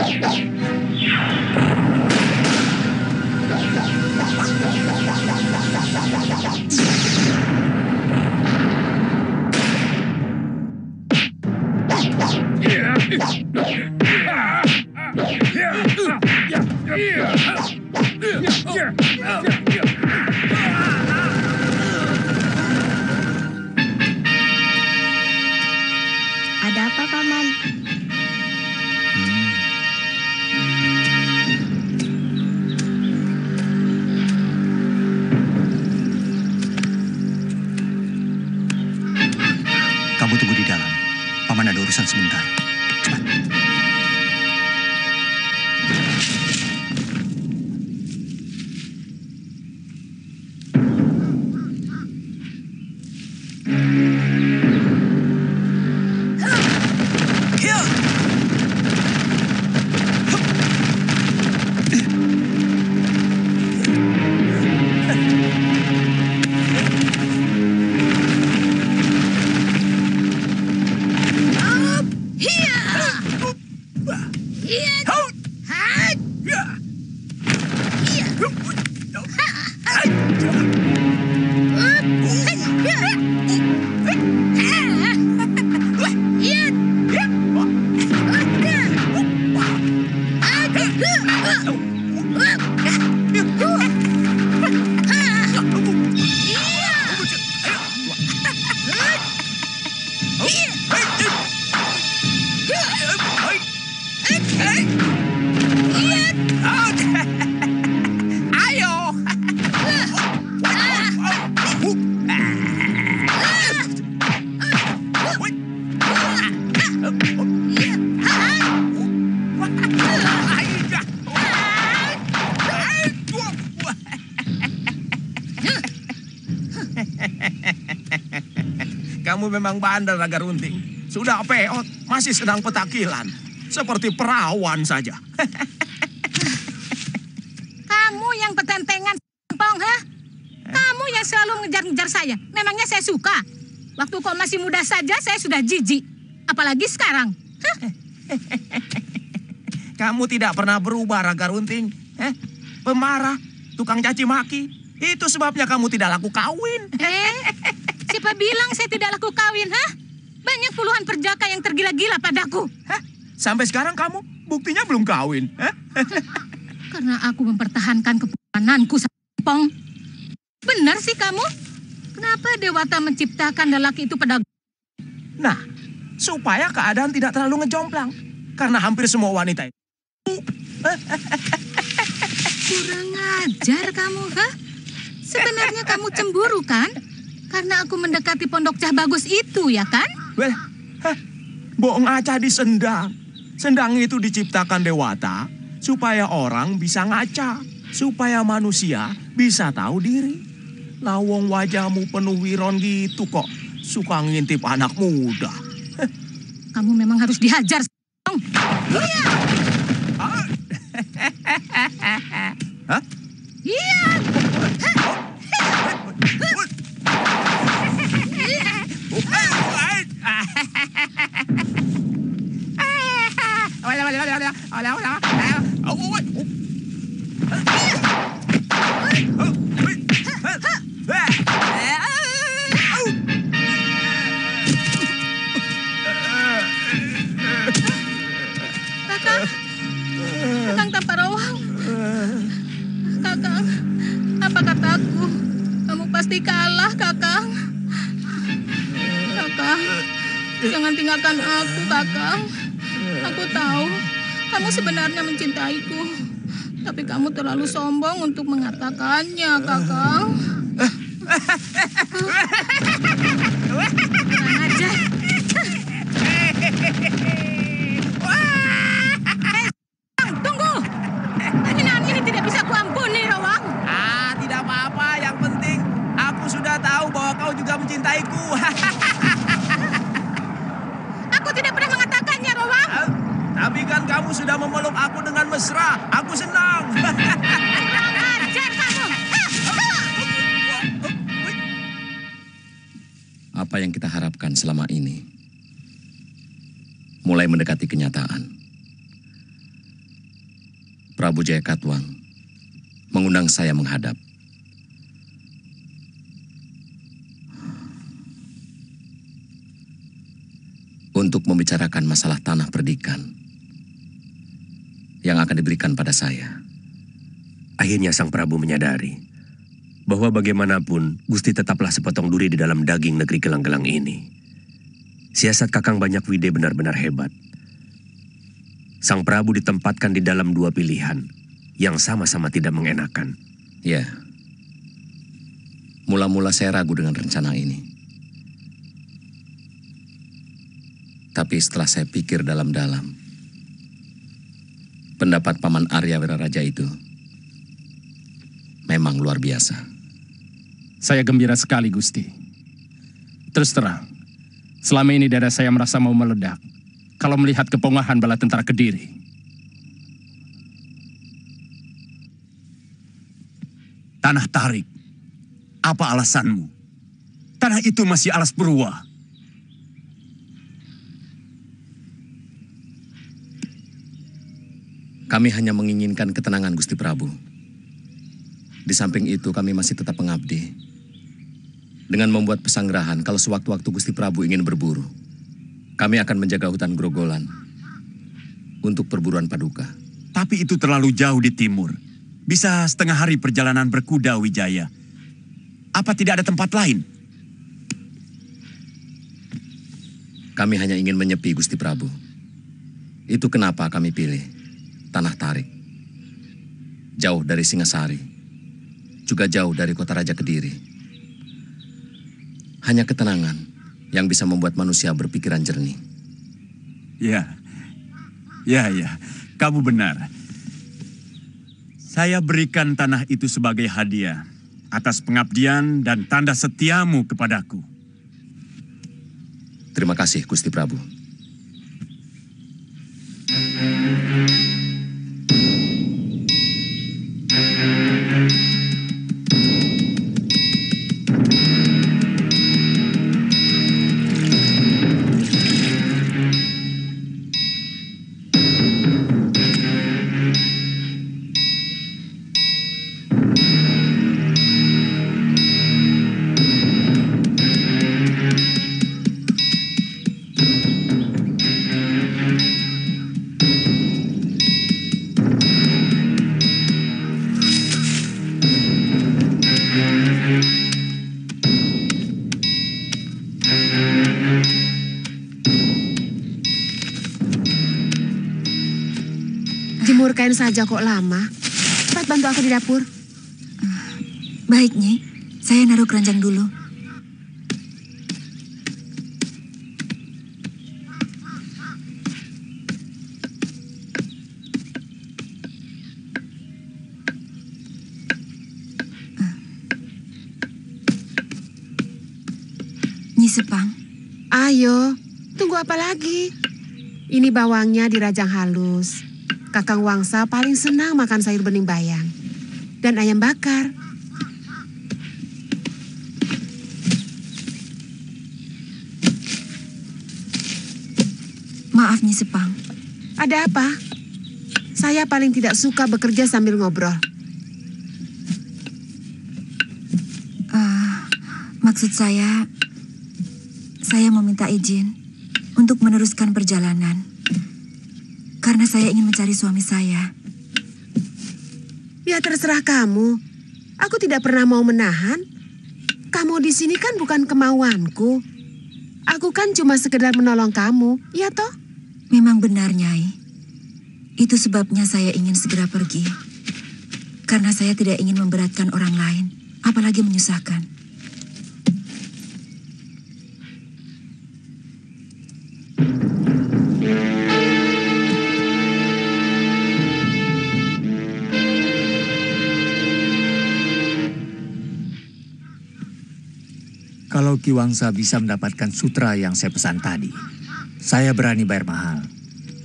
Ada apa, Paman? Kamu tunggu di dalam. Paman ada urusan sebentar. Cepat. Kamu memang bandel, Naga Runting. Sudah peot, masih sedang petakilan. Seperti perawan saja. Kamu yang petentengan, Pong, ha? Kamu yang selalu ngejar-ngejar saya. Memangnya saya suka? Waktu kau masih muda saja, saya sudah jijik. Apalagi sekarang. Kamu tidak pernah berubah, Naga Runting. Pemarah, tukang caci maki. Itu sebabnya kamu tidak laku kawin. Siapa bilang saya tidak laku kawin, ha? Banyak puluhan perjaka yang tergila-gila padaku. Hah? Sampai sekarang kamu buktinya belum kawin. Karena aku mempertahankan kepulananku, Pong. Benar sih kamu? Kenapa Dewata menciptakan lelaki itu pada... Nah, supaya keadaan tidak terlalu ngejomplang. Karena hampir semua wanita itu... Kurang ajar kamu, ha? Sebenarnya kamu cemburu, kan? Karena aku mendekati pondok Cah Bagus itu, ya kan? Well, bohong aja disendang. Sendang itu diciptakan Dewata supaya orang bisa ngaca. Supaya manusia bisa tahu diri. Lawong wajahmu penuh wiron gitu kok. Suka ngintip anak muda. Kamu memang harus dihajar, Song. Iya. Hah? Iya. Kakang Tamparawang. Kakang, apa kataku? Kamu pasti kalah, Kakang. Kakang, jangan tinggalkan aku, Kakang. Aku tahu kamu sebenarnya mencintaiku. Tapi kamu terlalu sombong untuk mengatakannya, Kakang. Kurang ajar. Tunggu. Hinaan ini tidak bisa kuampuni, Rawang. Tidak apa-apa. Yang penting aku sudah tahu bahwa kau juga mencintaiku. Aku tidak pernah mengatakannya, Rawang. Tapi kan kamu sudah memeluk aku dengan mesra. Aku senang. Kurang ajar kamu. Apa yang kita harapkan selama ini mulai mendekati kenyataan. Prabu Jayakatwang mengundang saya menghadap. Untuk membicarakan masalah tanah perdikan yang akan diberikan pada saya. Akhirnya Sang Prabu menyadari bahwa bagaimanapun Gusti tetaplah sepotong duri di dalam daging negeri gelang-gelang ini. Siasat Kakang Banyak Wide benar-benar hebat. Sang Prabu ditempatkan di dalam dua pilihan yang sama-sama tidak mengenakan. Ya, mula-mula saya ragu dengan rencana ini. Tapi setelah saya pikir dalam-dalam, pendapat Paman Arya Wiraraja itu memang luar biasa. Saya gembira sekali, Gusti. Terus terang, selama ini dada saya merasa mau meledak kalau melihat kepongahan bala tentara Kediri. Tanah Tarik, apa alasanmu? Tanah itu masih alas Purwa. Kami hanya menginginkan ketenangan, Gusti Prabu. Di samping itu kami masih tetap mengabdi. Dengan membuat pesanggrahan kalau sewaktu-waktu Gusti Prabu ingin berburu. Kami akan menjaga hutan Grogolan untuk perburuan Paduka. Tapi itu terlalu jauh di timur. Bisa setengah hari perjalanan berkuda, Wijaya. Apa tidak ada tempat lain? Kami hanya ingin menyepi, Gusti Prabu. Itu kenapa kami pilih Tanah Tarik. Jauh dari Singasari, juga jauh dari kota Raja Kediri. Hanya ketenangan yang bisa membuat manusia berpikiran jernih. Ya, kamu benar. Saya berikan tanah itu sebagai hadiah atas pengabdian dan tanda setiamu kepadaku. Terima kasih, Gusti Prabu. Jemur kain saja kok lama. Cepat bantu aku di dapur. Baik, Nyi. Saya naruh keranjang dulu. Nyi Sepang. Ayo, tunggu apa lagi? Ini bawangnya dirajang halus. Kakang Wangsa paling senang makan sayur bening bayam dan ayam bakar. Maaf, Nyi Sepang. Ada apa? Saya paling tidak suka bekerja sambil ngobrol. Maksud saya mau minta izin untuk meneruskan perjalanan. Karena saya ingin mencari suami saya. Ya terserah kamu. Aku tidak pernah mau menahan. Kamu di sini kan bukan kemauanku. Aku kan cuma sekedar menolong kamu, ya toh? Memang benar, Nyai. Itu sebabnya saya ingin segera pergi. Karena saya tidak ingin memberatkan orang lain, apalagi menyusahkan. Kalau Ki Wangsa bisa mendapatkan sutra yang saya pesan tadi, saya berani bayar mahal.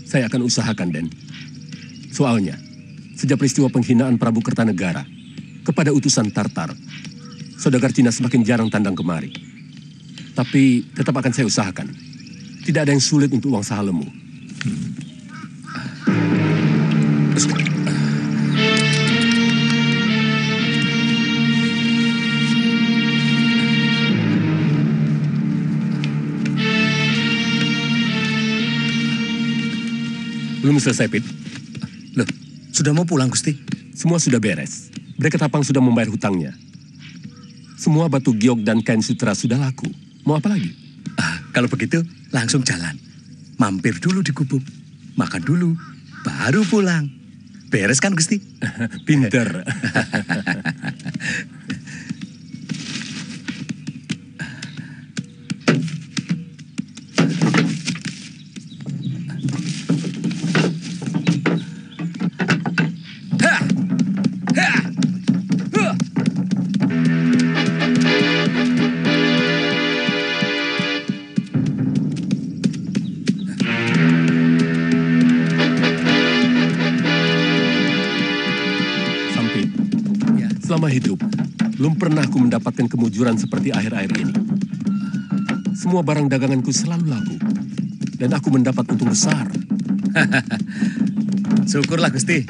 Saya akan usahakan, Den. Soalnya, sejak peristiwa penghinaan Prabu Kertanegara kepada utusan Tartar, saudagar Cina semakin jarang tandang kemari. Tapi tetap akan saya usahakan. Tidak ada yang sulit untuk Wangsa Halemu. Belum selesai, Pit. Loh, sudah mau pulang, Gusti? Semua sudah beres. Breket Tapang sudah membayar hutangnya. Semua batu giok dan kain sutra sudah laku. Mau apa lagi? Kalau begitu, langsung jalan. Mampir dulu di gubuk. Makan dulu, baru pulang. Beres kan, Gusti? Pinter. Selama hidup, belum pernah aku mendapatkan kemujuran seperti akhir-akhir ini. Semua barang daganganku selalu laku. Dan aku mendapat untung besar. Syukurlah, Gusti.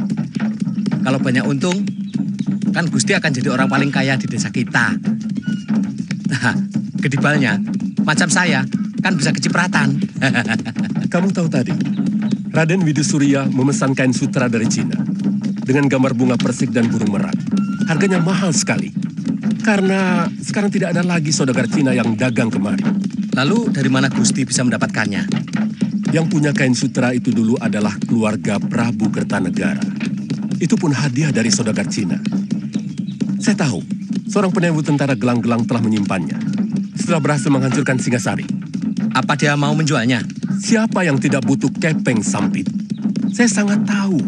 Kalau banyak untung, kan Gusti akan jadi orang paling kaya di desa kita. Nah, kedibalnya, macam saya, kan bisa kecipratan. Kamu tahu tadi, Raden Widusurya memesan kain sutra dari Cina. Dengan gambar bunga persik dan burung merak. Harganya mahal sekali. Karena sekarang tidak ada lagi saudagar Cina yang dagang kemari. Lalu dari mana Gusti bisa mendapatkannya? Yang punya kain sutra itu dulu adalah keluarga Prabu Kertanegara. Itu pun hadiah dari saudagar Cina. Saya tahu, seorang penewu tentara gelang-gelang telah menyimpannya. Setelah berhasil menghancurkan Singasari. Apa dia mau menjualnya? Siapa yang tidak butuh kepeng sampit? Saya sangat tahu.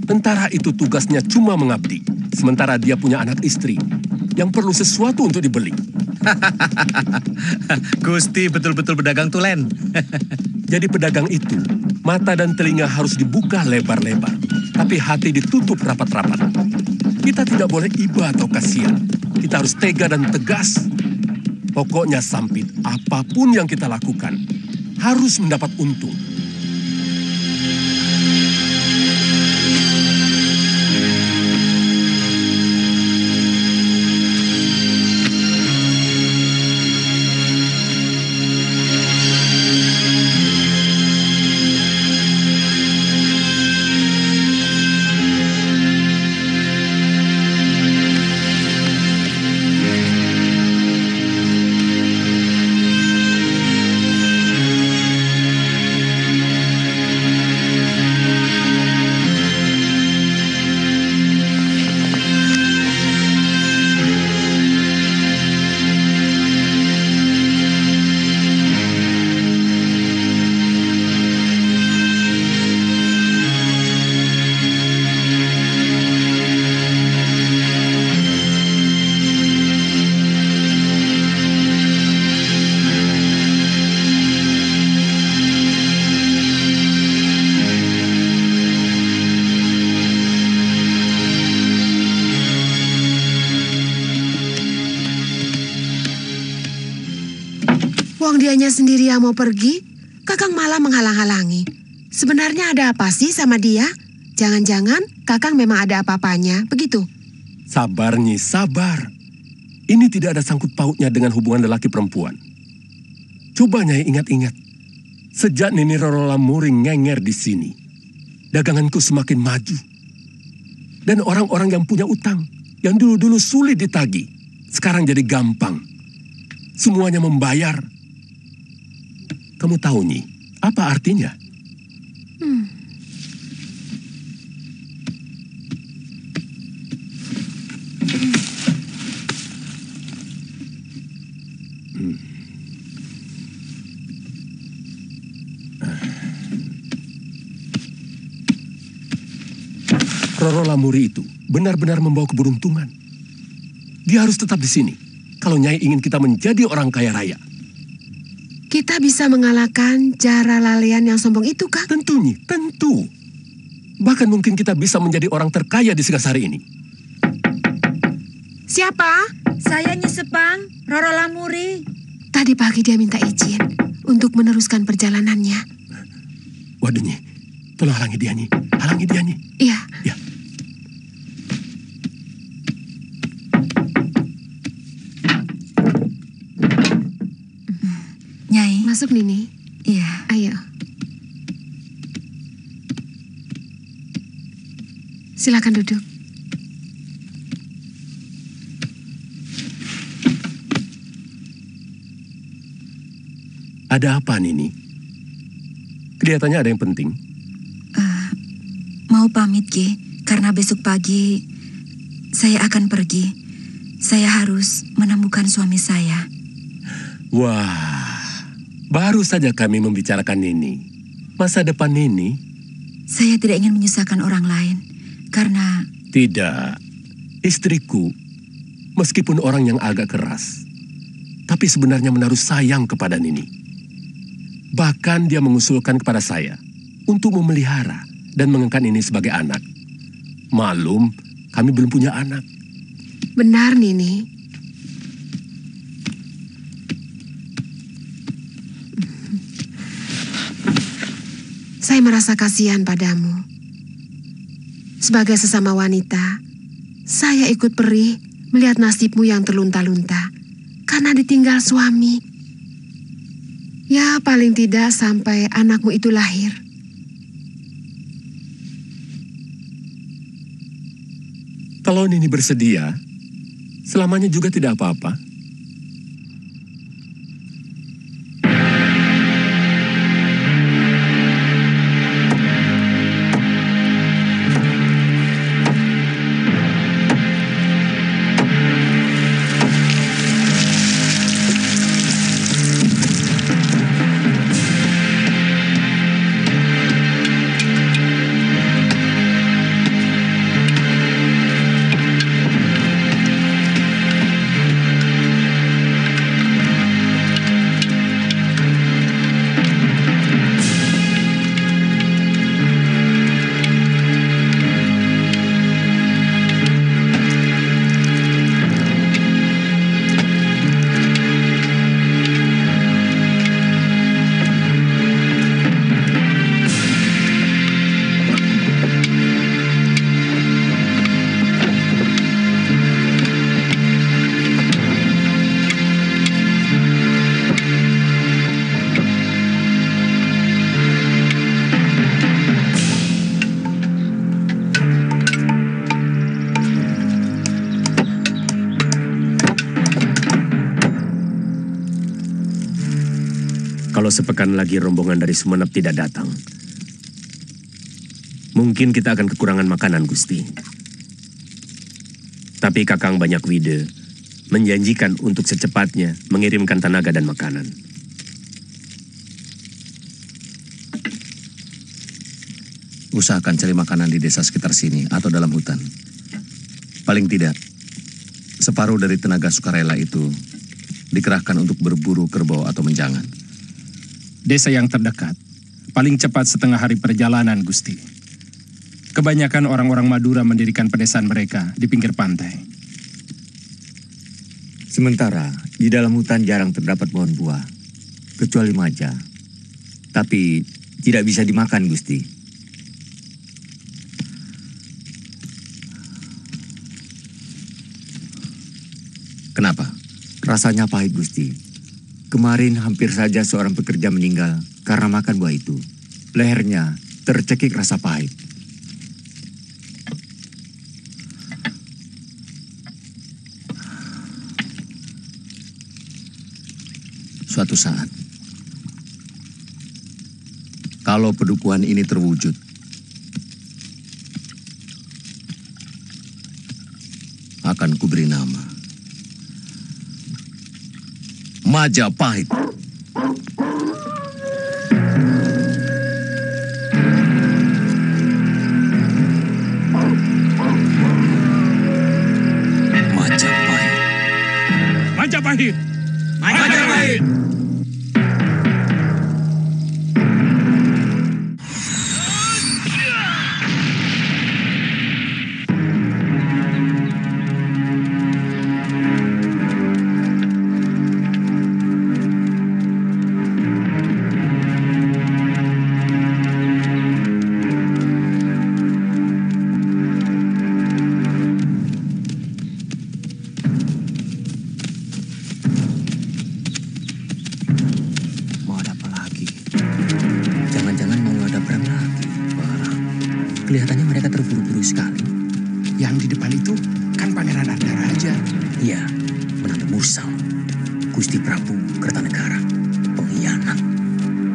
Tentara itu tugasnya cuma mengabdi. Sementara dia punya anak istri yang perlu sesuatu untuk dibeli. Gusti betul-betul pedagang tulen. Jadi pedagang itu, mata dan telinga harus dibuka lebar-lebar. Tapi hati ditutup rapat-rapat. Kita tidak boleh iba atau kasihan. Kita harus tega dan tegas. Pokoknya sampit, apapun yang kita lakukan, harus mendapat untung. Dianya sendiri yang mau pergi, Kakang malah menghalang-halangi. Sebenarnya ada apa sih sama dia? Jangan-jangan Kakang memang ada apa-apanya, begitu? Sabar, Nyi, sabar. Ini tidak ada sangkut pautnya dengan hubungan lelaki perempuan. Coba Nyai ingat-ingat. Sejak Nini Roro Lamuri ngenger di sini, daganganku semakin maju. Dan orang-orang yang punya utang, yang dulu-dulu sulit ditagih, sekarang jadi gampang. Semuanya membayar. Kamu tahu, Nyi, apa artinya? Roro Lamuri itu benar-benar membawa keberuntungan. Dia harus tetap di sini. Kalau Nyai ingin kita menjadi orang kaya raya. Kita bisa mengalahkan Jara Lalean yang sombong itu, Kak? Tentu, Nyi, tentu. Bahkan mungkin kita bisa menjadi orang terkaya di Singasari ini. Siapa? Saya Nyi Sepang, Roro Lamuri. Tadi pagi dia minta izin untuk meneruskan perjalanannya. Waduh, Nyi. Tolong halangi dia, Nyi. Halangi dia, Nyi. Iya. Ya. Nyai. Masuk, Nini. Iya. Ayo. Silakan duduk. Ada apa, Nini? Kelihatannya ada yang penting. Mau pamit, Ki, karena besok pagi saya akan pergi. Saya harus menemukan suami saya. Wah, baru saja kami membicarakan Nini. Masa depan Nini? Saya tidak ingin menyusahkan orang lain, karena... Tidak, istriku, meskipun orang yang agak keras, tapi sebenarnya menaruh sayang kepada Nini. Bahkan dia mengusulkan kepada saya untuk memelihara dan mengangkat Nini sebagai anak. Malum, kami belum punya anak. Benar, Nini. Saya merasa kasihan padamu. Sebagai sesama wanita, saya ikut perih melihat nasibmu yang terlunta-lunta karena ditinggal suami. Ya, paling tidak sampai anakmu itu lahir. Kalau Nini bersedia, selamanya juga tidak apa-apa. Kalau sepekan lagi rombongan dari Sumenep tidak datang, mungkin kita akan kekurangan makanan, Gusti. Tapi Kakang Banyak Wide menjanjikan untuk secepatnya mengirimkan tenaga dan makanan. Usahakan cari makanan di desa sekitar sini atau dalam hutan. Paling tidak, separuh dari tenaga sukarela itu dikerahkan untuk berburu kerbau atau menjangan. Desa yang terdekat, paling cepat setengah hari perjalanan, Gusti. Kebanyakan orang-orang Madura mendirikan pedesaan mereka di pinggir pantai. Sementara di dalam hutan jarang terdapat pohon buah, kecuali maja. Tapi tidak bisa dimakan, Gusti. Kenapa? Rasanya pahit, Gusti. Kemarin hampir saja seorang pekerja meninggal karena makan buah itu. Lehernya tercekik rasa pahit. Suatu saat, kalau pedukuhan ini terwujud, akan kuberi nama Majapahit. Majapahit. Majapahit! Majapahit! Kelihatannya mereka terburu-buru sekali. Yang di depan itu kan Pangeran Ardaraja. Iya, menantu Mursal. Gusti Prabu Kertanegara. Pengkhianat.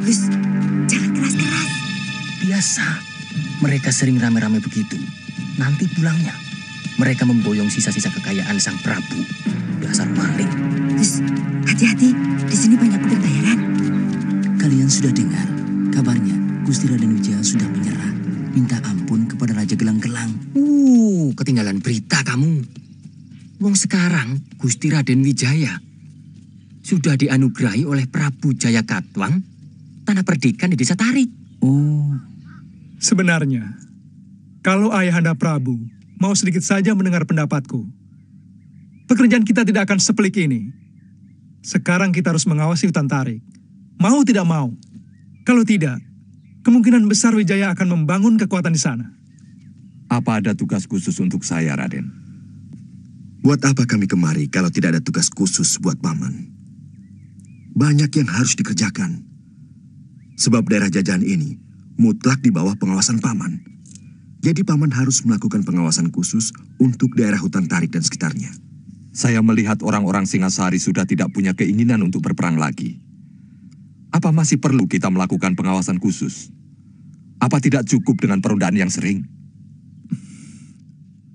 Gus, jangan keras-keras. Biasa. Mereka sering rame-rame begitu. Nanti pulangnya, mereka memboyong sisa-sisa kekayaan sang Prabu. Dasar maling. Gus, hati-hati. Di sini banyak pembentaran. Kalian sudah dengar kabarnya Gusti Raden Wijaya sudah menyerah, minta ampun kepada Raja Gelang-Gelang. Ketinggalan berita kamu. Wong sekarang Gusti Raden Wijaya sudah dianugerahi oleh Prabu Jayakatwang tanah perdikan di Desa Tarik. Sebenarnya, kalau Ayahanda Prabu mau sedikit saja mendengar pendapatku, pekerjaan kita tidak akan sepelik ini. Sekarang kita harus mengawasi hutan Tarik. Mau tidak mau. Kalau tidak, kemungkinan besar Wijaya akan membangun kekuatan di sana. Apa ada tugas khusus untuk saya, Raden? Buat apa kami kemari kalau tidak ada tugas khusus buat Paman? Banyak yang harus dikerjakan. Sebab daerah jajahan ini mutlak di bawah pengawasan Paman. Jadi Paman harus melakukan pengawasan khusus untuk daerah hutan Tarik dan sekitarnya. Saya melihat orang-orang Singasari sudah tidak punya keinginan untuk berperang lagi. Apa masih perlu kita melakukan pengawasan khusus? Apa tidak cukup dengan perundaan yang sering?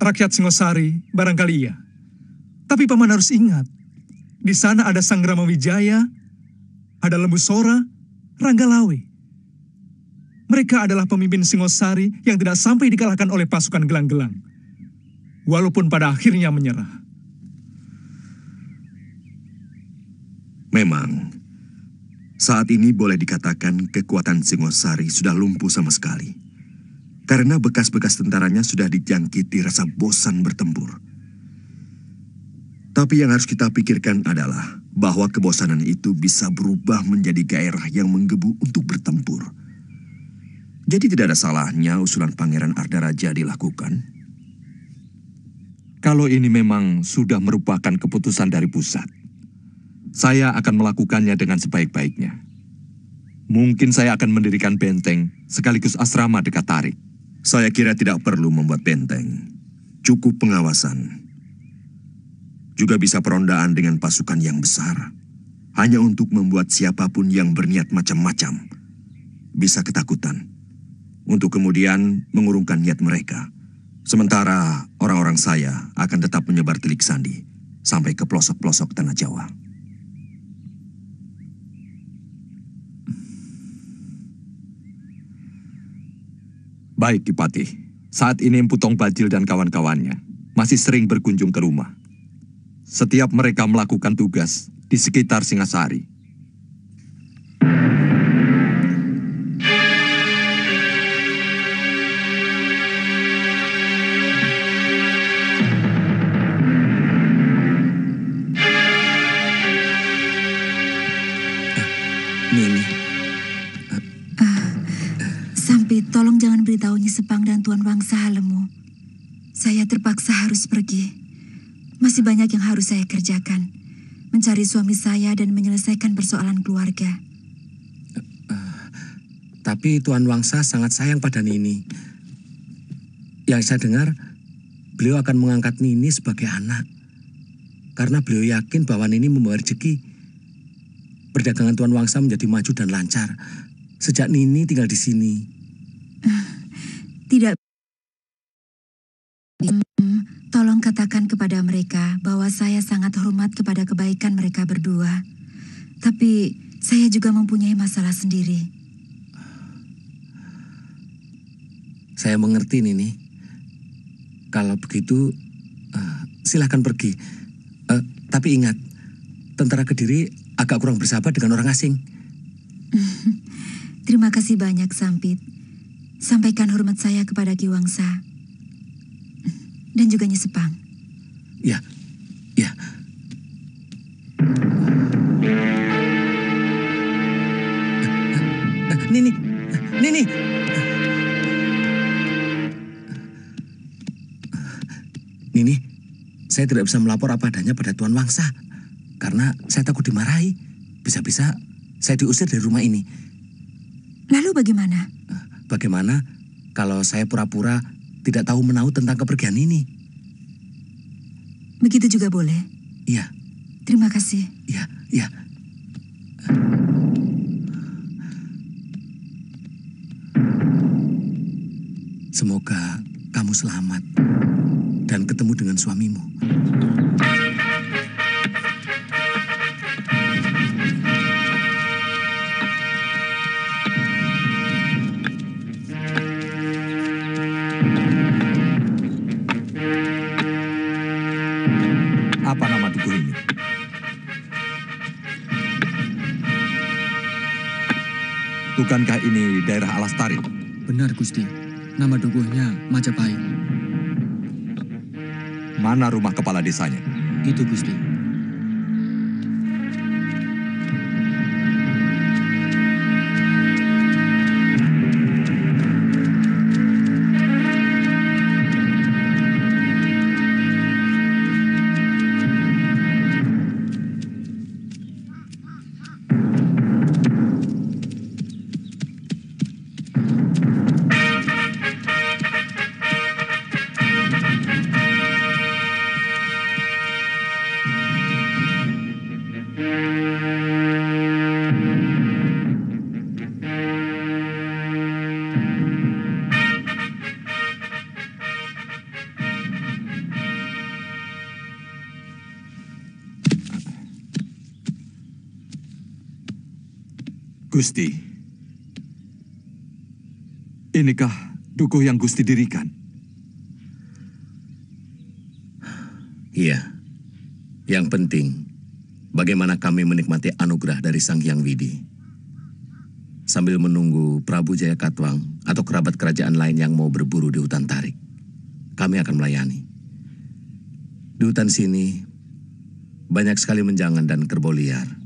Rakyat Singosari barangkali iya. Tapi Paman harus ingat, di sana ada Sang Rama Wijaya, ada Lembu Sora, Ranggalawe. Mereka adalah pemimpin Singosari yang tidak sampai dikalahkan oleh pasukan Gelang-Gelang. Walaupun pada akhirnya menyerah. Memang, saat ini boleh dikatakan kekuatan Singosari sudah lumpuh sama sekali. Karena bekas-bekas tentaranya sudah dijangkiti rasa bosan bertempur. Tapi yang harus kita pikirkan adalah bahwa kebosanan itu bisa berubah menjadi gairah yang menggebu untuk bertempur. Jadi tidak ada salahnya usulan Pangeran Ardaraja dilakukan. Kalau ini memang sudah merupakan keputusan dari pusat, saya akan melakukannya dengan sebaik-baiknya. Mungkin saya akan mendirikan benteng sekaligus asrama dekat Tarik. Saya kira tidak perlu membuat benteng. Cukup pengawasan. Juga bisa perondaan dengan pasukan yang besar. Hanya untuk membuat siapapun yang berniat macam-macam bisa ketakutan. Untuk kemudian mengurungkan niat mereka. Sementara orang-orang saya akan tetap menyebar telik sandi sampai ke pelosok-pelosok tanah Jawa. Baik, Kipati. Saat ini Empu Tong Bajil dan kawan-kawannya masih sering berkunjung ke rumah. Setiap mereka melakukan tugas di sekitar Singasari. Nini. Sampit, tolong jangan beritahu Nyi Sepang dan Tuan Wangsa Halemu. Saya terpaksa harus pergi. Masih banyak yang harus saya kerjakan. Mencari suami saya dan menyelesaikan persoalan keluarga. Tapi Tuan Wangsa sangat sayang pada Nini. Yang saya dengar, beliau akan mengangkat Nini sebagai anak. Karena beliau yakin bahwa Nini membawa rezeki. Perdagangan Tuan Wangsa menjadi maju dan lancar. Sejak Nini tinggal di sini. Tidak. Tolong katakan kepada mereka bahwa saya sangat hormat kepada kebaikan mereka berdua. Tapi saya juga mempunyai masalah sendiri. Saya mengerti, Nini. Kalau begitu, silahkan pergi. Tapi ingat, tentara Kediri agak kurang bersahabat dengan orang asing. Terima kasih banyak, Sampit. Sampaikan hormat saya kepada Ki Wangsa. Dan juga Nyi Sepang. Ya, ya. Nini, Nini. Nini, saya tidak bisa melapor apa adanya pada Tuan Wangsa. Karena saya takut dimarahi. Bisa-bisa saya diusir dari rumah ini. Lalu bagaimana? Bagaimana kalau saya pura-pura tidak tahu menahu tentang kepergian ini? Begitu juga boleh. Iya. Terima kasih. Iya, iya. Semoga kamu selamat dan ketemu dengan suamimu. Apa nama dukuh ini? Bukankah ini daerah Alastari? Benar, Gusti. Nama dukuhnya Majapahit. Mana rumah kepala desanya? Itu, Gusti. Gusti, inikah dukuh yang Gusti dirikan? Iya. Yang penting, bagaimana kami menikmati anugerah dari Sang Hyang Widi. Sambil menunggu Prabu Jayakatwang atau kerabat kerajaan lain yang mau berburu di hutan tarik. Kami akan melayani. Di hutan sini, banyak sekali menjangan dan kerbau liar.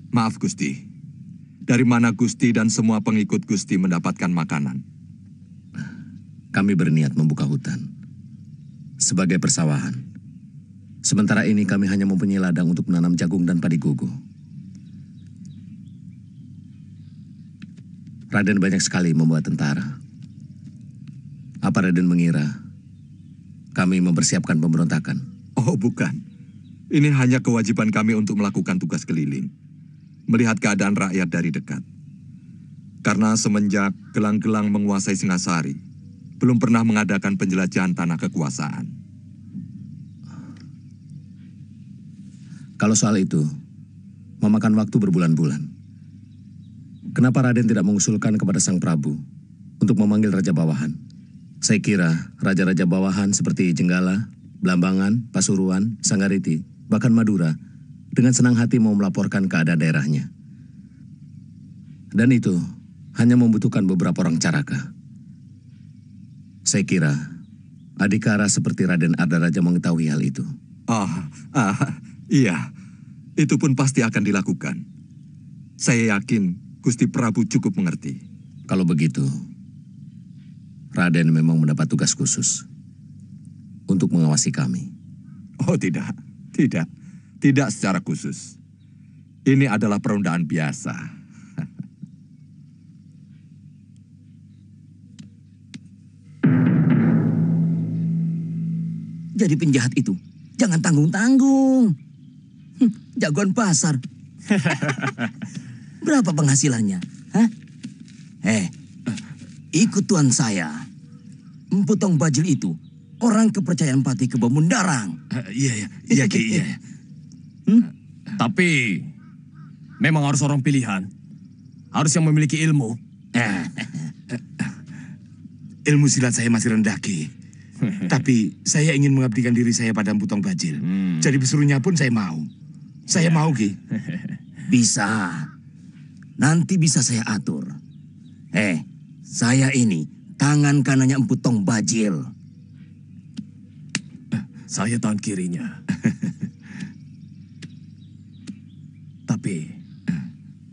Maaf Gusti, dari mana Gusti dan semua pengikut Gusti mendapatkan makanan? Kami berniat membuka hutan sebagai persawahan. Sementara ini kami hanya mempunyai ladang untuk menanam jagung dan padi gogo. Raden banyak sekali membawa tentara. Apa Raden mengira kami mempersiapkan pemberontakan? Oh bukan, ini hanya kewajiban kami untuk melakukan tugas keliling. Melihat keadaan rakyat dari dekat. Karena semenjak gelang-gelang menguasai Singasari, belum pernah mengadakan penjelajahan tanah kekuasaan. Kalau soal itu, memakan waktu berbulan-bulan. Kenapa Raden tidak mengusulkan kepada Sang Prabu untuk memanggil Raja Bawahan? Saya kira Raja-Raja Bawahan seperti Jenggala, Blambangan, Pasuruan, Sanggariti, bahkan Madura, dengan senang hati mau melaporkan keadaan daerahnya. Dan itu hanya membutuhkan beberapa orang caraka. Saya kira Adhikara seperti Raden Ardaraja mengetahui hal itu. Iya, itu pun pasti akan dilakukan. Saya yakin Gusti Prabu cukup mengerti. Kalau begitu, Raden memang mendapat tugas khusus untuk mengawasi kami. Oh tidak, tidak. Tidak secara khusus. Ini adalah perundaan biasa. Jadi penjahat itu, jangan tanggung-tanggung. Jagoan pasar. Berapa penghasilannya? Hah? Ikut tuan saya. Empu Tong Bajil itu, orang kepercayaan Patih Kebo Mundarang. Iya Ki, iya. Tapi memang harus orang pilihan. Harus yang memiliki ilmu. Ilmu silat saya masih rendah, Ki. Tapi saya ingin mengabdikan diri saya pada Empu Tong Bajil. Jadi pesuruhnya pun saya mau. Saya mau, Ki. Bisa. Nanti bisa saya atur. Saya ini tangan kanannya Empu Tong Bajil. Saya tangan kirinya. Tapi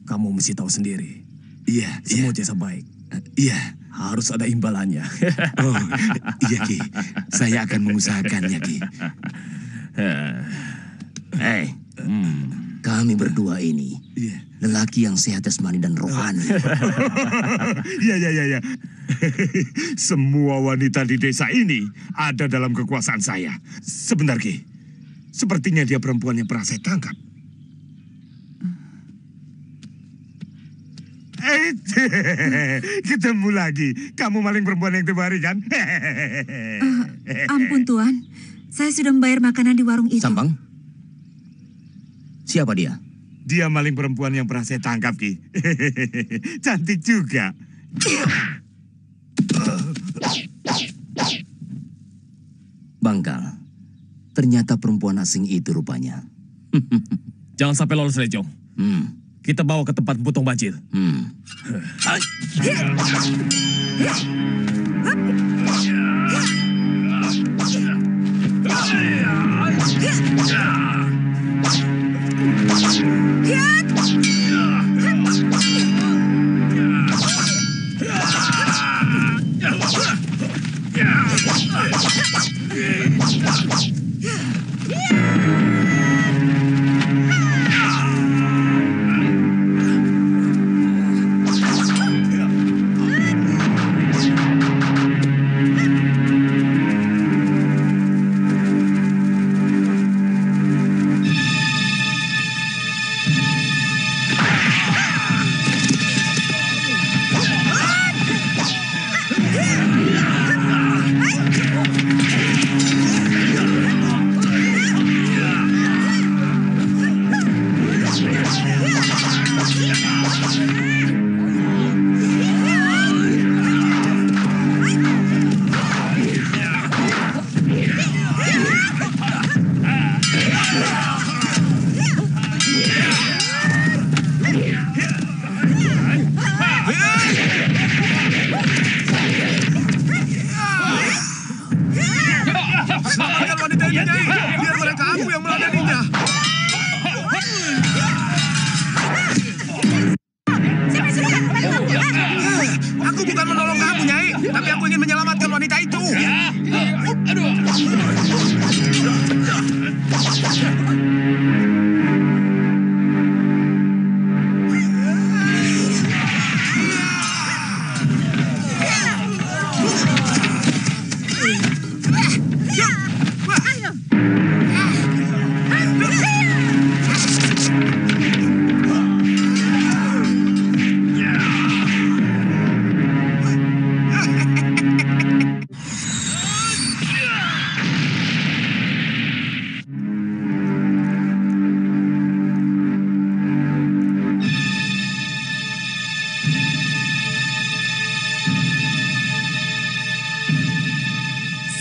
kamu mesti tahu sendiri. Iya. Semua jasa baik. Iya. Harus ada imbalannya. Oh, iya Ki. Saya akan mengusahakannya, Ki. Kami berdua ini Lelaki yang sehat jasmani dan rohani. Ya. Semua wanita di desa ini ada dalam kekuasaan saya. Sebentar, Ki. Sepertinya dia perempuan yang pernah saya tangkap. Ketemu lagi. Kamu maling perempuan yang temari kan? Ampun Tuan, saya sudah membayar makanan di warung itu. Sampang? Siapa dia? Dia maling perempuan yang pernah saya tangkap, Ki. Cantik juga. Bangkal, ternyata perempuan asing itu rupanya. Jangan sampai lolos, Lejong. Kita bawa ke tempat Putong Bajil. Selamatkan wanita ini, Nyai. Biar mereka aku yang meladaninya. Aku bukan menolong kamu, Nyai. Tapi aku ingin menyelamatkan wanita itu.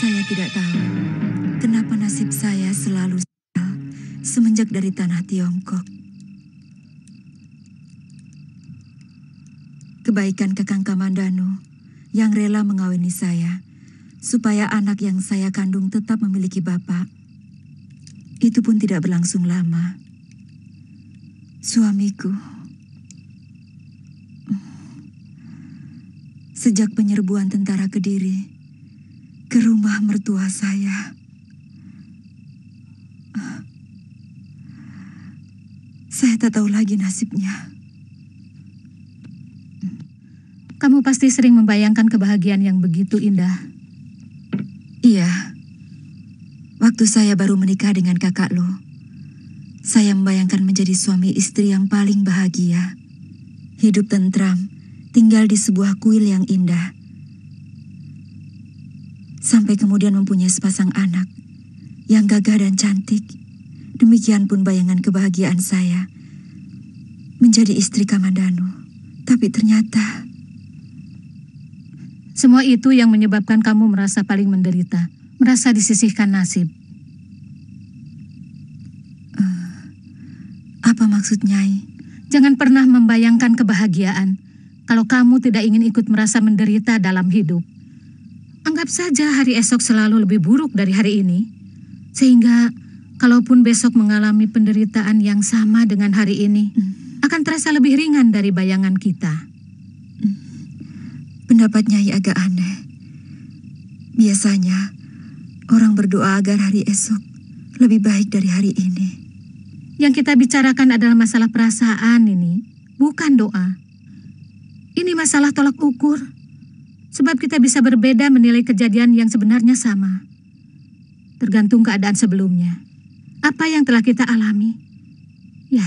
Saya tidak tahu kenapa nasib saya selalu sial semenjak dari tanah Tiongkok. Kebaikan Kakang Kamandanu yang rela mengawini saya supaya anak yang saya kandung tetap memiliki bapak, itu pun tidak berlangsung lama. Suamiku, sejak penyerbuan tentara Kediri ke rumah mertua saya, saya tak tahu lagi nasibnya. Kamu pasti sering membayangkan kebahagiaan yang begitu indah. Iya, waktu saya baru menikah dengan kakak lo, saya membayangkan menjadi suami istri yang paling bahagia. Hidup tentram, tinggal di sebuah kuil yang indah. Sampai kemudian mempunyai sepasang anak yang gagah dan cantik. Demikian pun bayangan kebahagiaan saya menjadi istri Kamandanu. Tapi ternyata semua itu yang menyebabkan kamu merasa paling menderita, merasa disisihkan nasib. Apa maksud Nyai? Jangan pernah membayangkan kebahagiaan kalau kamu tidak ingin ikut merasa menderita dalam hidup. Anggap saja hari esok selalu lebih buruk dari hari ini. Sehingga kalaupun besok mengalami penderitaan yang sama dengan hari ini, akan terasa lebih ringan dari bayangan kita. Pendapat Nyai agak aneh. Biasanya orang berdoa agar hari esok lebih baik dari hari ini. Yang kita bicarakan adalah masalah perasaan ini. bukan doa. Ini masalah tolak ukur. Sebab kita bisa berbeda menilai kejadian yang sebenarnya sama. Tergantung keadaan sebelumnya. Apa yang telah kita alami. Ya,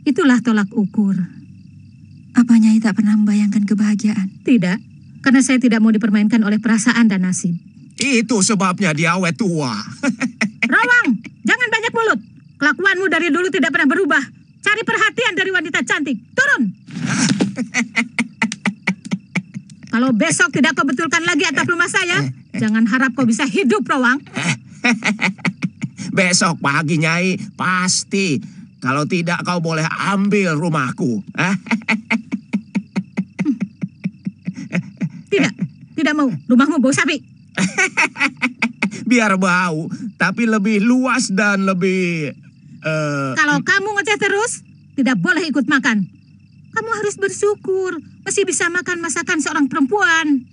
itulah tolak ukur. Apa Nyai tak pernah membayangkan kebahagiaan? Tidak, karena saya tidak mau dipermainkan oleh perasaan dan nasib. Itu sebabnya dia awet tua. Rawang, jangan banyak mulut. Kelakuanmu dari dulu tidak pernah berubah. Cari perhatian dari wanita cantik. Turun. Kalau besok tidak kau betulkan lagi atap rumah saya, jangan harap kau bisa hidup, Rawang. Besok pagi, Nyai, pasti. Kalau tidak, kau boleh ambil rumahku. Tidak mau. Rumahmu bau sapi. Biar bau, tapi lebih luas dan lebih... Kalau kamu ngeceh terus, tidak boleh ikut makan. Kamu harus bersyukur, masih bisa makan masakan seorang perempuan.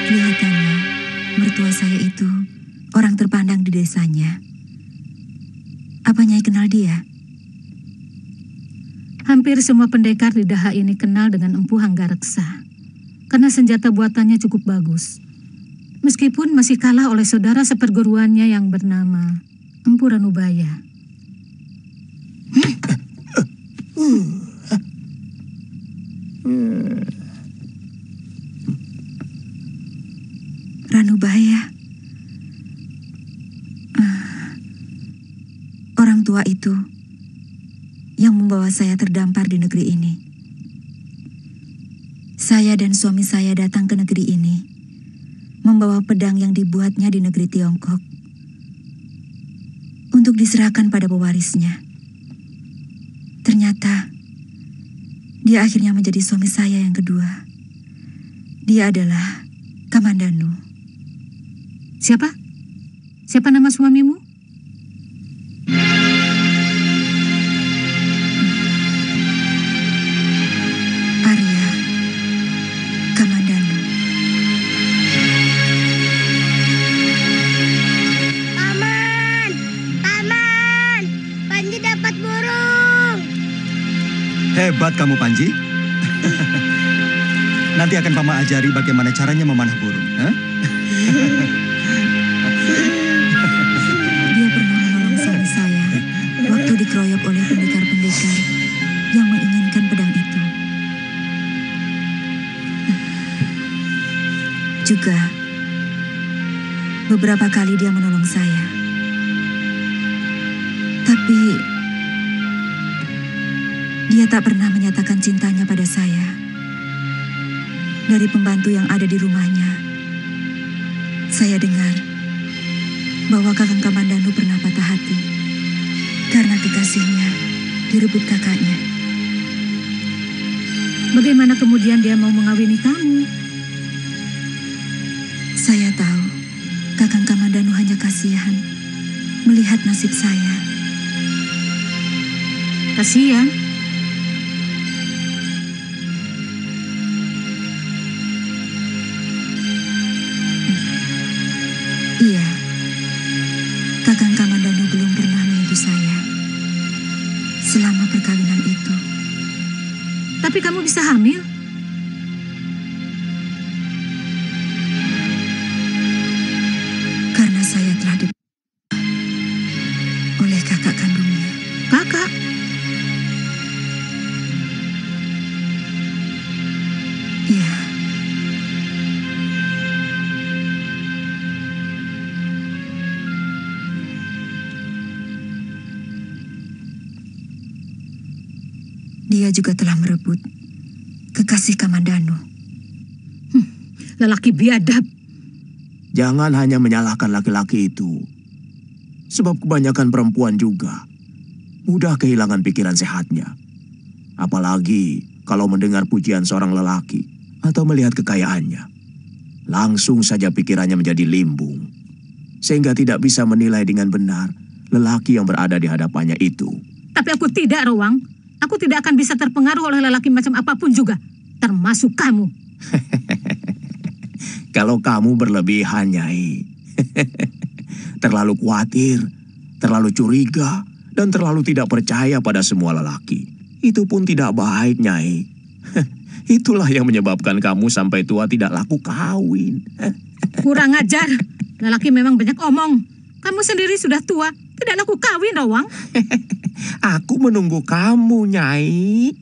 Kelihatannya, mertua saya itu orang terpandang di desanya. Apa Nyai kenal dia? Hampir semua pendekar di Daha ini kenal dengan Empu Hanggareksa. Karena senjata buatannya cukup bagus. Meskipun masih kalah oleh saudara seperguruannya yang bernama Empu Ranubaya. Ranubaya. Orang tua itu yang membawa saya terdampar di negeri ini. Saya dan suami saya datang ke negeri ini membawa pedang yang dibuatnya di negeri Tiongkok untuk diserahkan pada pewarisnya. Ternyata dia akhirnya menjadi suami saya yang kedua. Dia adalah Kamandanu. Siapa? Siapa nama suamimu? Arya Kamandanu. Paman! Paman! Panji dapat burung! Hebat kamu, Panji. Nanti akan Paman ajari bagaimana caranya memanah burung. Hah? Dia pernah menolong suami saya waktu dikeroyok oleh pendekar-pendekar yang menginginkan pedang itu. Juga beberapa kali dia menolong saya. Tapi dia tak pernah menyatakan cintanya pada saya. Dari pembantu yang ada di rumahnya, saya dengar bahwa Kakang Kamandanu pernah patah hati karena kekasihnya direbut kakaknya. Bagaimana kemudian dia mau mengawini kamu? Saya tahu Kakang Kamandanu hanya kasihan melihat nasib saya. Kasihan? Iya, Kakang Kamandanu belum pernah menyentuh saya selama perkawinan itu. Tapi kamu bisa hamil? Dia juga telah merebut kekasih Kamandanu. Lelaki biadab. Jangan hanya menyalahkan laki-laki itu. Sebab kebanyakan perempuan juga mudah kehilangan pikiran sehatnya. Apalagi kalau mendengar pujian seorang lelaki atau melihat kekayaannya. Langsung saja pikirannya menjadi limbung. Sehingga tidak bisa menilai dengan benar lelaki yang berada di hadapannya itu. Tapi aku tidak, Rowang. Aku tidak akan bisa terpengaruh oleh lelaki macam apapun juga. Termasuk kamu. Kalau kamu berlebihan, Nyai. Terlalu khawatir, terlalu curiga, dan terlalu tidak percaya pada semua lelaki. Itu pun tidak baik, Nyai. Itulah yang menyebabkan kamu sampai tua tidak laku kawin. Kurang ajar. Lelaki memang banyak omong. Kamu sendiri sudah tua, tidak laku kawin, Rowang. Aku menunggu kamu, Nyai.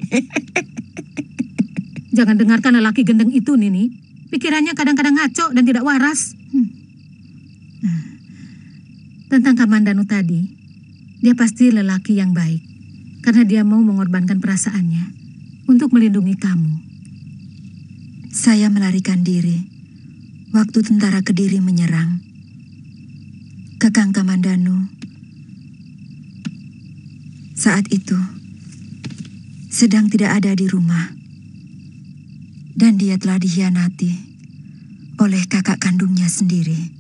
Jangan dengarkan lelaki gendeng itu, Nini. Pikirannya kadang-kadang ngaco dan tidak waras. Tentang Kamandanu tadi, dia pasti lelaki yang baik. Karena dia mau mengorbankan perasaannya untuk melindungi kamu. Saya melarikan diri waktu tentara Kediri menyerang. Kakang Kamandanu saat itu sedang tidak ada di rumah. Dan dia telah dikhianati oleh kakak kandungnya sendiri.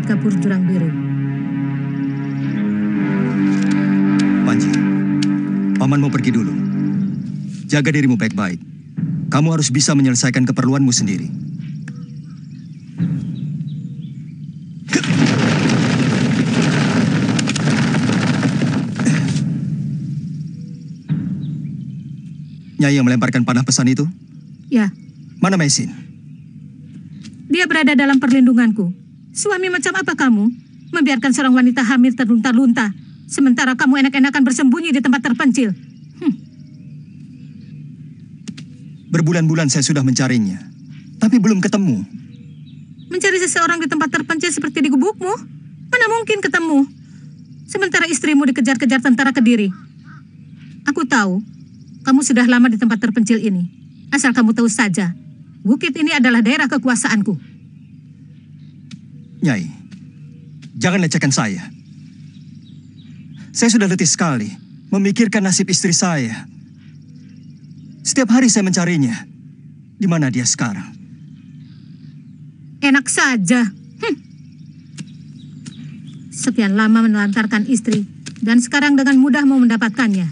Kapur Jurang Biru. Panji, Paman mau pergi dulu. Jaga dirimu baik-baik. Kamu harus bisa menyelesaikan keperluanmu sendiri. Nyai yang melemparkan panah pesan itu? Ya. Mana Mesin? Dia berada dalam perlindunganku. Suami macam apa kamu? Membiarkan seorang wanita hamil terlunta-lunta, sementara kamu enak-enakan bersembunyi di tempat terpencil. Berbulan-bulan saya sudah mencarinya, tapi belum ketemu. Mencari seseorang di tempat terpencil seperti di gubukmu? Mana mungkin ketemu? Sementara istrimu dikejar-kejar tentara Kediri. Aku tahu, kamu sudah lama di tempat terpencil ini. Asal kamu tahu saja, bukit ini adalah daerah kekuasaanku. Nyai, jangan lecehkan saya. Saya sudah letih sekali memikirkan nasib istri saya. Setiap hari saya mencarinya. Di mana dia sekarang? Enak saja. Sekian lama menelantarkan istri, dan sekarang dengan mudah mau mendapatkannya.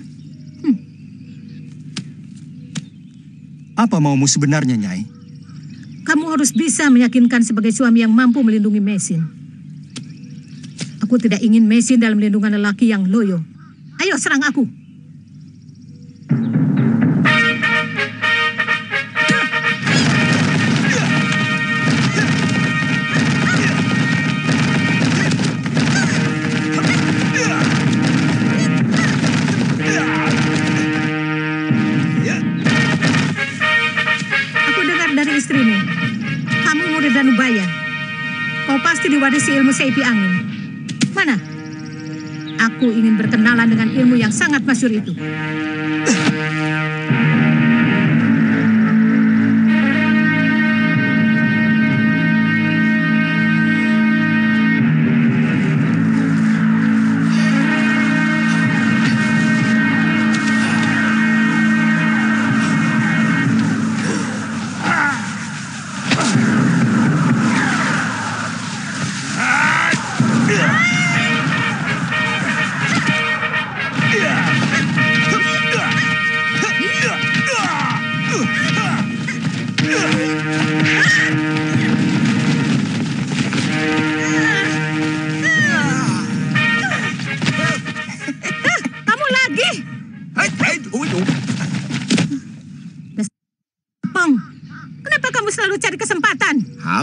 Apa maumu sebenarnya, Nyai? Kamu harus bisa meyakinkan sebagai suami yang mampu melindungi Mesin. Aku tidak ingin Mesin dalam lindungan lelaki yang loyo. Ayo serang aku. Aku dengar dari istrimu. Kamu murid Danubaya. Kau pasti diwarisi ilmu seipi angin. Mana? Aku ingin berkenalan dengan ilmu yang sangat masyhur itu.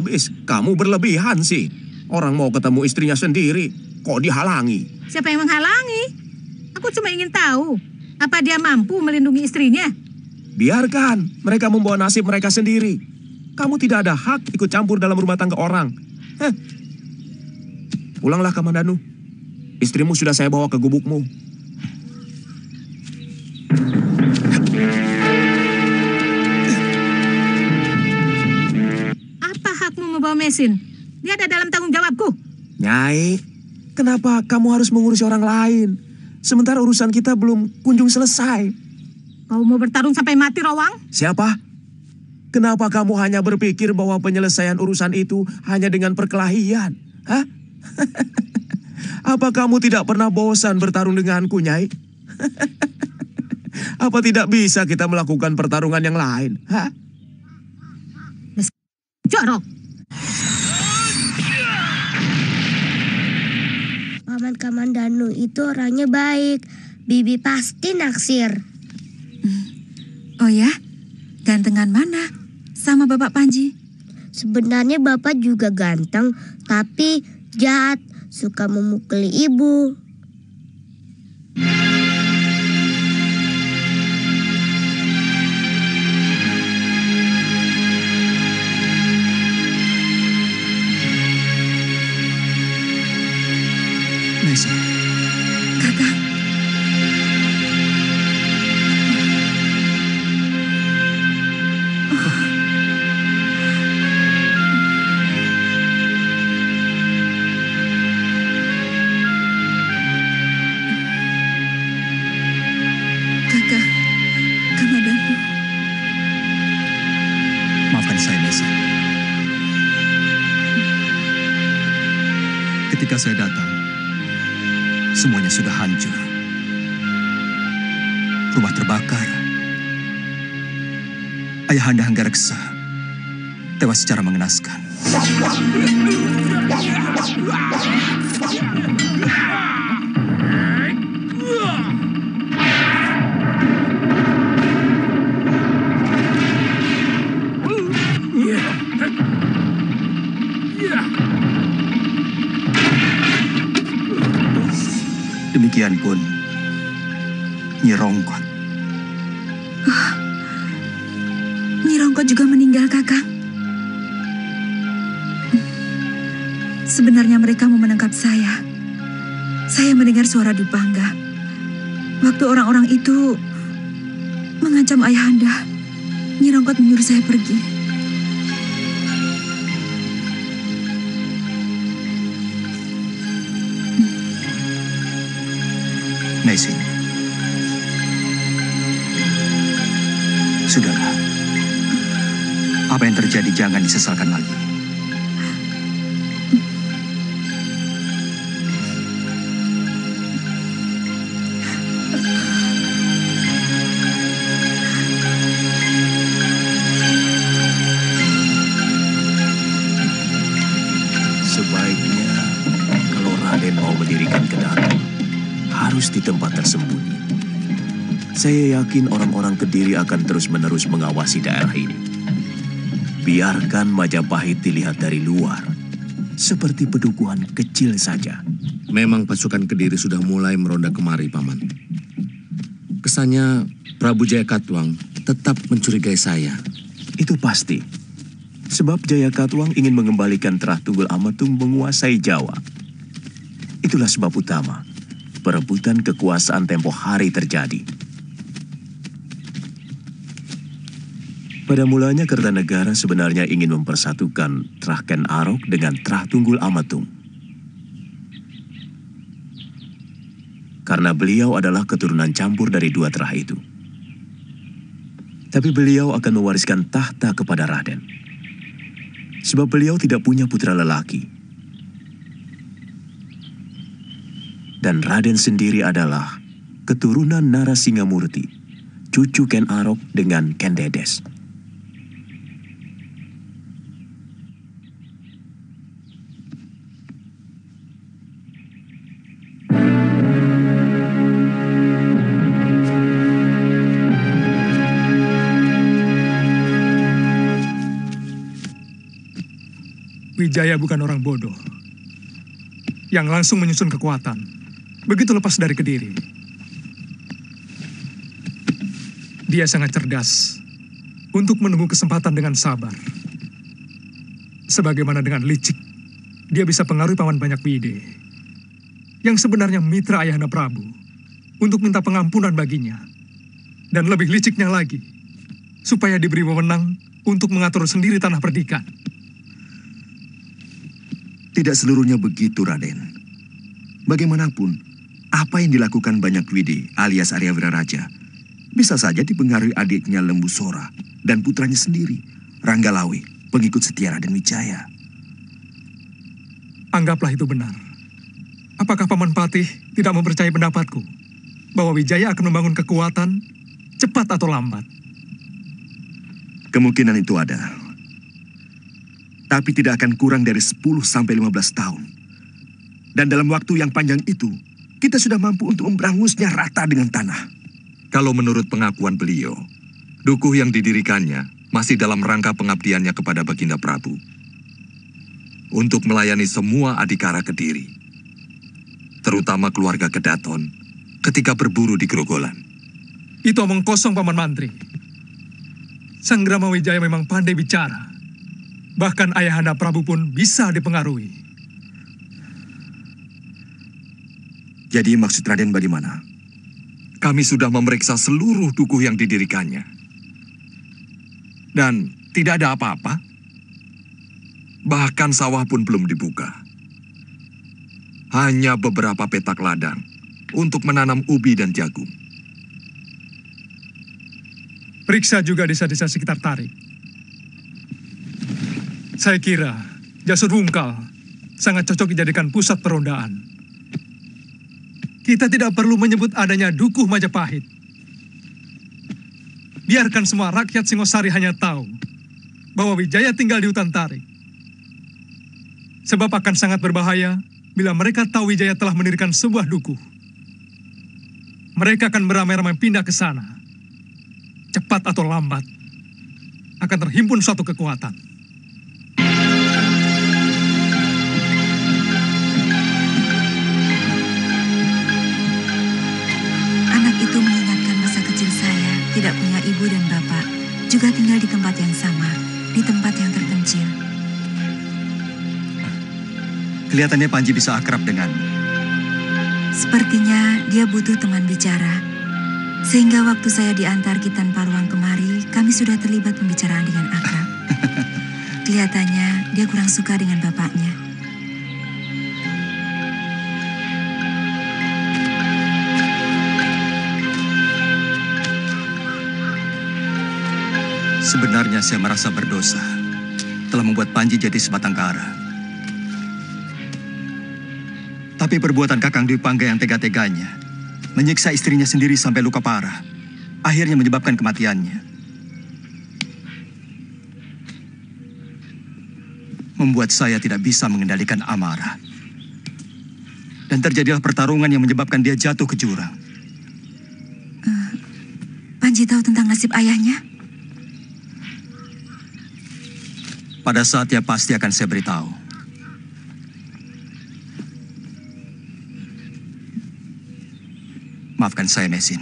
habis. Kamu berlebihan sih. Orang mau ketemu istrinya sendiri, kok dihalangi? Siapa yang menghalangi? Aku cuma ingin tahu, apa dia mampu melindungi istrinya? Biarkan, mereka membawa nasib mereka sendiri. Kamu tidak ada hak ikut campur dalam rumah tangga orang. Pulanglah Kamandanu. Istrimu sudah saya bawa ke gubukmu. Apa hakmu membawa mesin? Dia ada dalam tanggung jawabku. Nyai, kenapa kamu harus mengurusi orang lain? Sementara urusan kita belum kunjung selesai. Kau mau bertarung sampai mati, Rowang? Siapa? Kenapa kamu hanya berpikir bahwa penyelesaian urusan itu hanya dengan perkelahian? Hah? Apa kamu tidak pernah bosan bertarung denganku, Nyai? Apa tidak bisa kita melakukan pertarungan yang lain? Hah? Jorok. Paman Kamandanu itu orangnya baik. Bibi pasti naksir. Oh ya? Gantengan mana? Sama Bapak Panji? Sebenarnya Bapak juga ganteng, tapi jahat. Suka memukuli ibu. Nesa. Kakang. Kakak, Kamandanu. Maafkan saya, Nesa. Ketika saya datang, semuanya sudah hancur. Rumah terbakar. Ayahanda Hanggareksa tewas secara mengenaskan. Demikian pun Nyi Rongkot. Nyi Rongkot juga meninggal, Kakang. Sebenarnya mereka mau menangkap saya. Saya mendengar suara Dupangga. Waktu orang-orang itu mengancam Ayahanda, Nyi Rongkot menyuruh saya pergi. Naisin. Sudahlah. Apa yang terjadi jangan disesalkan lagi. Sebaiknya kalau Raden mau mendirikan Kedari, harus di tempat tersembunyi. Saya yakin orang-orang Kediri akan terus-menerus mengawasi daerah ini. Biarkan Majapahit dilihat dari luar, seperti pedukuhan kecil saja. Memang pasukan Kediri sudah mulai meronda kemari, Paman. Kesannya Prabu Jayakatwang tetap mencurigai saya. Itu pasti. Sebab Jayakatwang ingin mengembalikan Trah Tunggul Amatung menguasai Jawa. Itulah sebab utama perebutan kekuasaan tempo hari terjadi. Pada mulanya Kertanegara sebenarnya ingin mempersatukan Trah Ken Arok dengan Trah Tunggul Amatung. Karena beliau adalah keturunan campur dari dua Trah itu. Tapi beliau akan mewariskan tahta kepada Raden. Sebab beliau tidak punya putra lelaki. Dan Raden sendiri adalah keturunan Narasingamurti, cucu Ken Arok dengan Ken Dedes. Wijaya bukan orang bodoh yang langsung menyusun kekuatan begitu lepas dari Kediri. Dia sangat cerdas untuk menunggu kesempatan dengan sabar. Sebagaimana dengan licik, dia bisa pengaruhi Paman Banyak Wide yang sebenarnya mitra Ayahanda Prabu untuk minta pengampunan baginya. Dan lebih liciknya lagi, supaya diberi wewenang untuk mengatur sendiri tanah perdikan. Tidak seluruhnya begitu, Raden. Bagaimanapun, apa yang dilakukan Banyak Wide alias Arya Wiraraja bisa saja dipengaruhi adiknya Lembu Sora dan putranya sendiri, Ranggalawe, pengikut setia Raden Wijaya. Anggaplah itu benar. Apakah Paman Patih tidak mempercayai pendapatku bahwa Wijaya akan membangun kekuatan cepat atau lambat? Kemungkinan itu ada. Tapi tidak akan kurang dari 10 sampai 15 tahun. Dan dalam waktu yang panjang itu, kita sudah mampu untuk memberangusnya rata dengan tanah. Kalau menurut pengakuan beliau, dukuh yang didirikannya masih dalam rangka pengabdiannya kepada Baginda Prabu. Untuk melayani semua adikara Kediri. Terutama keluarga Kedaton ketika berburu di Grogolan. Itu omong kosong, Paman Mantri. Sang Rama Wijaya memang pandai bicara. Bahkan Ayahanda Prabu pun bisa dipengaruhi. Jadi maksud Raden bagaimana? Kami sudah memeriksa seluruh dukuh yang didirikannya. Dan tidak ada apa-apa. Bahkan sawah pun belum dibuka. Hanya beberapa petak ladang untuk menanam ubi dan jagung. Periksa juga desa-desa sekitar Tarik. Saya kira Jasur Wungkal sangat cocok dijadikan pusat perondaan. Kita tidak perlu menyebut adanya dukuh Majapahit. Biarkan semua rakyat Singosari hanya tahu bahwa Wijaya tinggal di hutan Tarik. Sebab akan sangat berbahaya bila mereka tahu Wijaya telah mendirikan sebuah dukuh. Mereka akan beramai-ramai pindah ke sana. Cepat atau lambat akan terhimpun suatu kekuatan. Anak itu mengingatkan masa kecil saya, tidak punya ibu dan bapak, juga tinggal di tempat yang sama, di tempat yang terpencil. Kelihatannya Panji bisa akrab dengan. Sepertinya dia butuh teman bicara. Sehingga waktu saya diantar Kitan Parwang kemari, kami sudah terlibat pembicaraan dengan akrab. Kelihatannya dia kurang suka dengan bapaknya. Sebenarnya saya merasa berdosa telah membuat Panji jadi sebatang kara. Tapi perbuatan Kakang Dwi Pangga yang tega-teganya menyiksa istrinya sendiri sampai luka parah, akhirnya menyebabkan kematiannya. Membuat saya tidak bisa mengendalikan amarah. Dan terjadilah pertarungan yang menyebabkan dia jatuh ke jurang. Panji tahu tentang nasib ayahnya? Pada saatnya pasti akan saya beritahu. Maafkan saya, Mesin.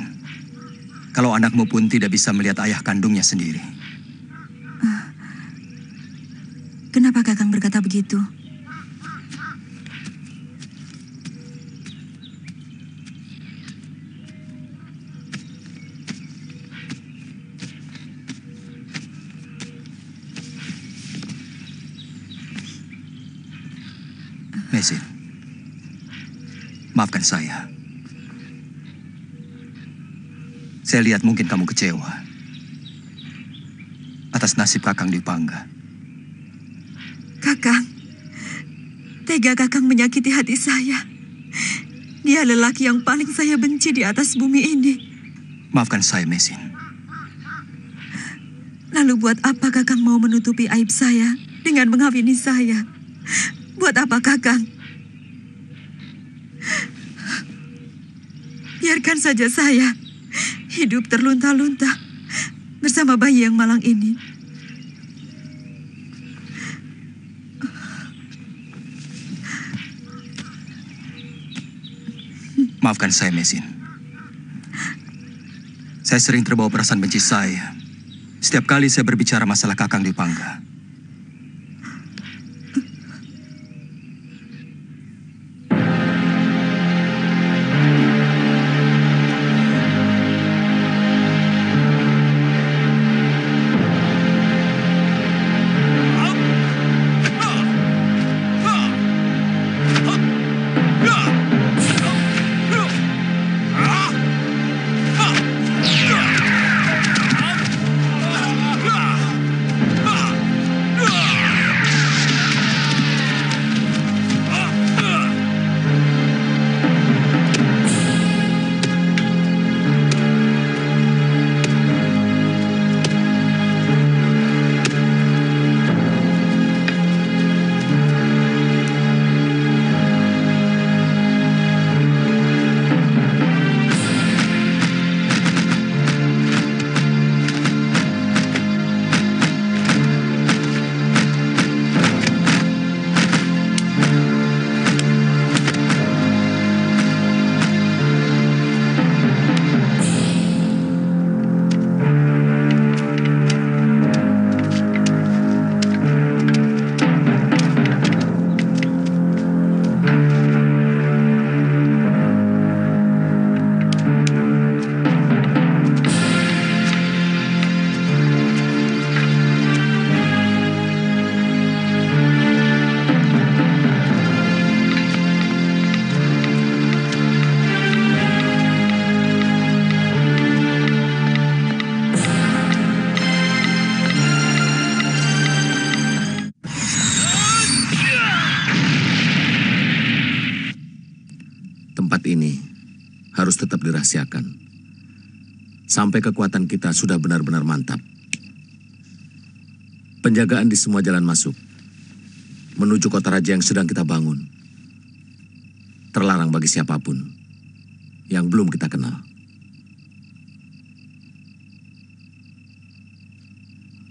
Kalau anakmu pun tidak bisa melihat ayah kandungnya sendiri. Kenapa Kakang berkata begitu? Mesin, maafkan saya. Saya lihat mungkin kamu kecewa atas nasib Kakang Dwi Pangga. Kakang, tega Kakang menyakiti hati saya. Dia lelaki yang paling saya benci di atas bumi ini. Maafkan saya, Mesin. Lalu buat apa Kakang mau menutupi aib saya dengan mengawini saya? Buat apa Kakang? Biarkan saja saya hidup terlunta-lunta bersama bayi yang malang ini. Maafkan saya, Mesin. Saya sering terbawa perasaan benci saya. Setiap kali saya berbicara masalah Kakang Dwi Pangga. harus tetap dirahasiakan. Sampai kekuatan kita sudah benar-benar mantap. Penjagaan di semua jalan masuk menuju kota raja yang sedang kita bangun terlarang bagi siapapun yang belum kita kenal.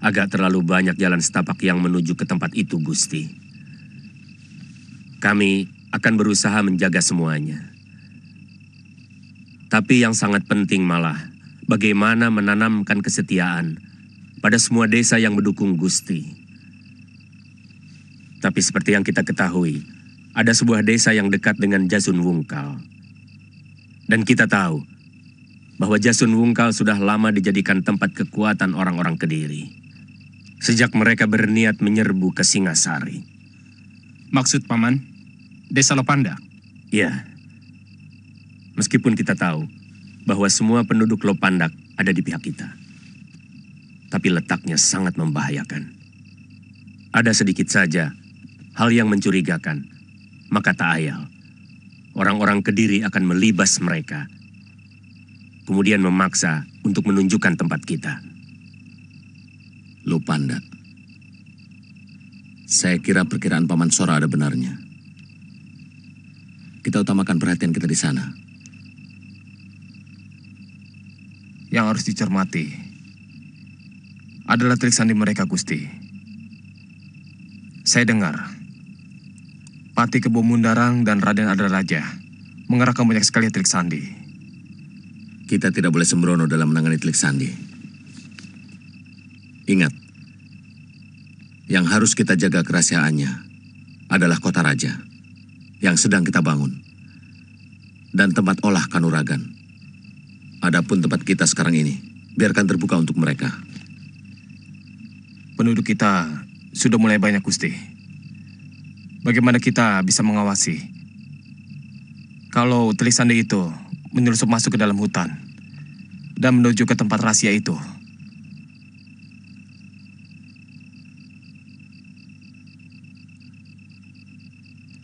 Agak terlalu banyak jalan setapak yang menuju ke tempat itu, Gusti. Kami akan berusaha menjaga semuanya. Tapi yang sangat penting malah bagaimana menanamkan kesetiaan pada semua desa yang mendukung Gusti. Tapi seperti yang kita ketahui, ada sebuah desa yang dekat dengan Jasun Wungkal. Dan kita tahu bahwa Jasun Wungkal sudah lama dijadikan tempat kekuatan orang-orang Kediri. Sejak mereka berniat menyerbu ke Singasari. Maksud Paman, Desa Lopandak? Ya. Meskipun kita tahu bahwa semua penduduk Lopandak ada di pihak kita. Tapi letaknya sangat membahayakan. Ada sedikit saja hal yang mencurigakan, maka tak ayal orang-orang Kediri akan melibas mereka. Kemudian memaksa untuk menunjukkan tempat kita. Lopandak. Saya kira perkiraan Paman Sora ada benarnya. Kita utamakan perhatian kita di sana. Yang harus dicermati adalah trik sandi mereka, Gusti. Saya dengar Pati Kebo Mundarang dan Raden Adaraja mengerahkan banyak sekali trik sandi. Kita tidak boleh sembrono dalam menangani trik sandi. Ingat, yang harus kita jaga kerahasiaannya adalah kota raja yang sedang kita bangun dan tempat olah kanuragan. Adapun tempat kita sekarang ini, biarkan terbuka untuk mereka. Penduduk kita sudah mulai banyak, Gusti. Bagaimana kita bisa mengawasi kalau telik sandi itu menyelusup masuk ke dalam hutan dan menuju ke tempat rahasia itu?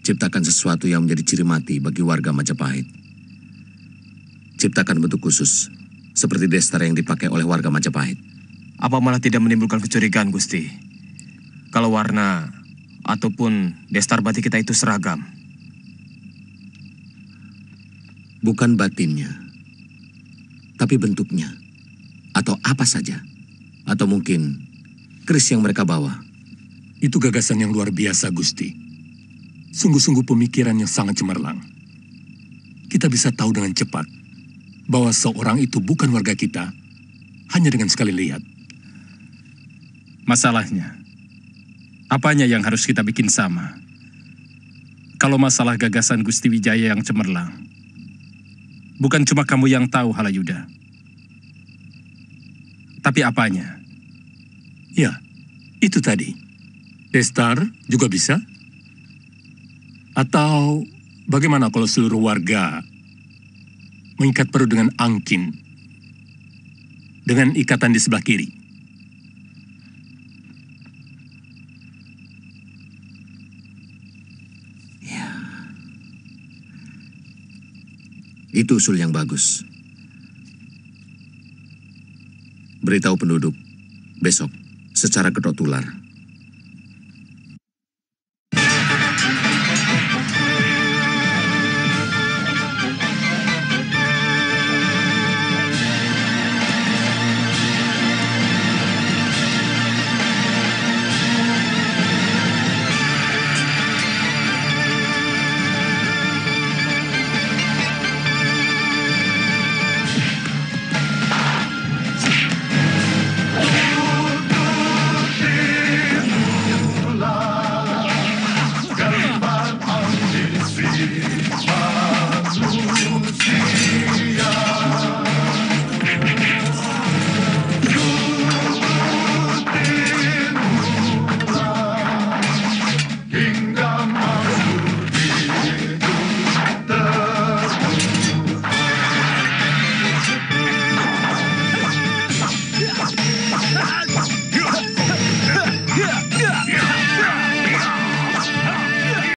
Ciptakan sesuatu yang menjadi ciri mati bagi warga Majapahit. Ciptakan bentuk khusus, seperti destar yang dipakai oleh warga Majapahit. Apa malah tidak menimbulkan kecurigaan, Gusti? Kalau warna ataupun destar batik kita itu seragam. Bukan batinnya, tapi bentuknya. Atau apa saja. Atau mungkin keris yang mereka bawa. Itu gagasan yang luar biasa, Gusti. Sungguh-sungguh pemikiran yang sangat cemerlang. kita bisa tahu dengan cepat bahwa seorang itu bukan warga kita hanya dengan sekali lihat. Masalahnya, apanya yang harus kita bikin sama? Kalau masalah gagasan Gusti Wijaya yang cemerlang, bukan cuma kamu yang tahu, Halayuda. Tapi apanya? Ya, itu tadi. Destar juga bisa? Atau bagaimana kalau seluruh warga mengikat perut dengan angkin dengan ikatan di sebelah kiri? Itu usul yang bagus. Beritahu penduduk, besok secara kedok tular,